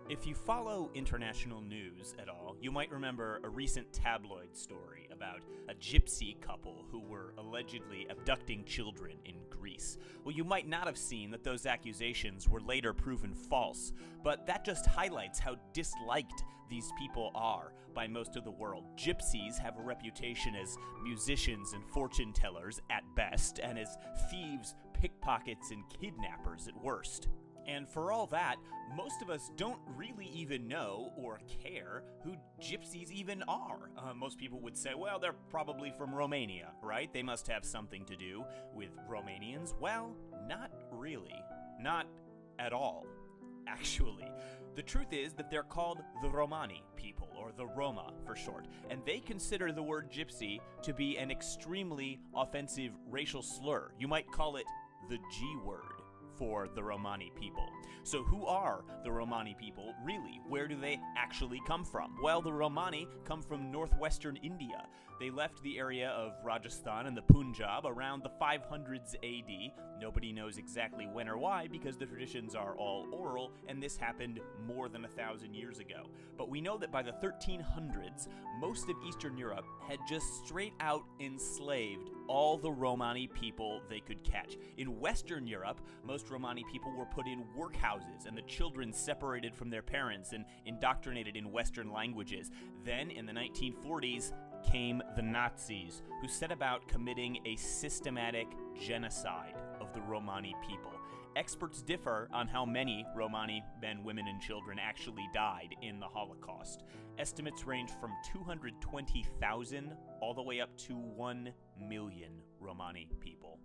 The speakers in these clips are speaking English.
If you follow international news at all, you might remember a recent tabloid story about a gypsy couple who were allegedly abducting children in Greece. Well, you might not have seen that those accusations were later proven false, but that just highlights how disliked these people are by most of the world. Gypsies have a reputation as musicians and fortune tellers at best, and as thieves, pickpockets, and kidnappers at worst. And for all that, most of us don't really even know or care who gypsies even are. Most people would say, well, they're probably from Romania, right? They must have something to do with Romanians. Well, not really. Not at all, actually. The truth is that they're called the Romani people, or the Roma for short, and they consider the word gypsy to be an extremely offensive racial slur. You might call it the G word for the Romani people. So who are the Romani people really? Where do they actually come from? Well, the Romani come from northwestern India. They left the area of Rajasthan and the Punjab around the 500s AD. Nobody knows exactly when or why because the traditions are all oral, and this happened more than 1,000 years ago. But we know that by the 1300s, most of Eastern Europe had just straight out enslaved all the Romani people they could catch. In Western Europe, most Romani people were put in workhouses and the children separated from their parents and indoctrinated in Western languages. Then, in the 1940s, came the Nazis, who set about committing a systematic genocide of the Romani people. Experts differ on how many Romani men, women, and children actually died in the Holocaust. Estimates range from 220,000 all the way up to 1 million Romani people.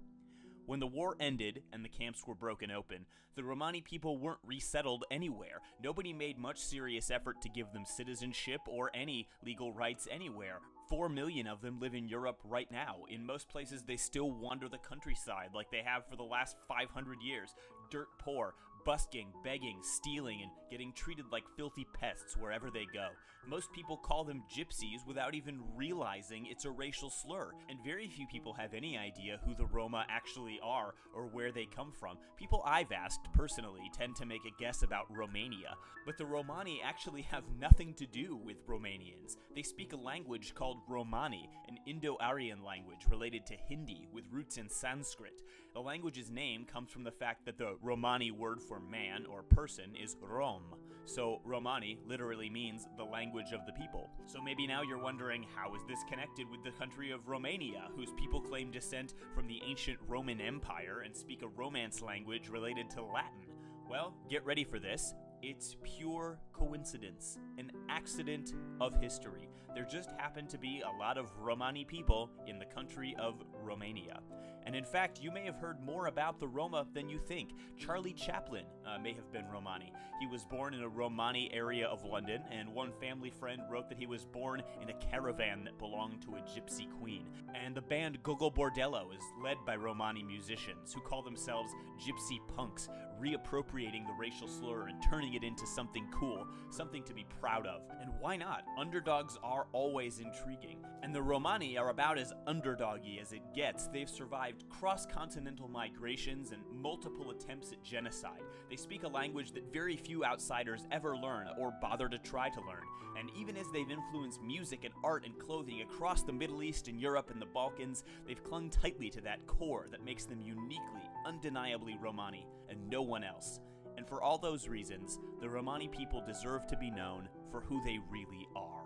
When the war ended and the camps were broken open, the Romani people weren't resettled anywhere. Nobody made much serious effort to give them citizenship or any legal rights anywhere. 4 million of them live in Europe right now. In most places, they still wander the countryside like they have for the last 500 years, dirt poor, busking, begging, stealing, and getting treated like filthy pests wherever they go. Most people call them gypsies without even realizing it's a racial slur, and very few people have any idea who the Roma actually are or where they come from. People I've asked personally tend to make a guess about Romania, but the Romani actually have nothing to do with Romanians. They speak a language called Romani, an Indo-Aryan language related to Hindi with roots in Sanskrit. The language's name comes from the fact that the Romani word for man or person is Rom. So Romani literally means the language of the people. So maybe now you're wondering, how is this connected with the country of Romania, whose people claim descent from the ancient Roman Empire and speak a Romance language related to Latin? Well, get ready for this. It's pure coincidence, an accident of history. There just happened to be a lot of Romani people in the country of Romania. And in fact, you may have heard more about the Roma than you think. Charlie Chaplin may have been Romani. He was born in a Romani area of London, and one family friend wrote that he was born in a caravan that belonged to a gypsy queen. And the band Gogol Bordello is led by Romani musicians who call themselves gypsy punks, reappropriating the racial slur and turning it into something cool, something to be proud of. And why not? Underdogs are always intriguing. And the Romani are about as underdoggy as it gets. They've survived cross-continental migrations and multiple attempts at genocide. They speak a language that very few outsiders ever learn or bother to try to learn. And even as they've influenced music and art and clothing across the Middle East and Europe and the Balkans, they've clung tightly to that core that makes them uniquely, undeniably Romani and no one else. And for all those reasons, the Romani people deserve to be known for who they really are.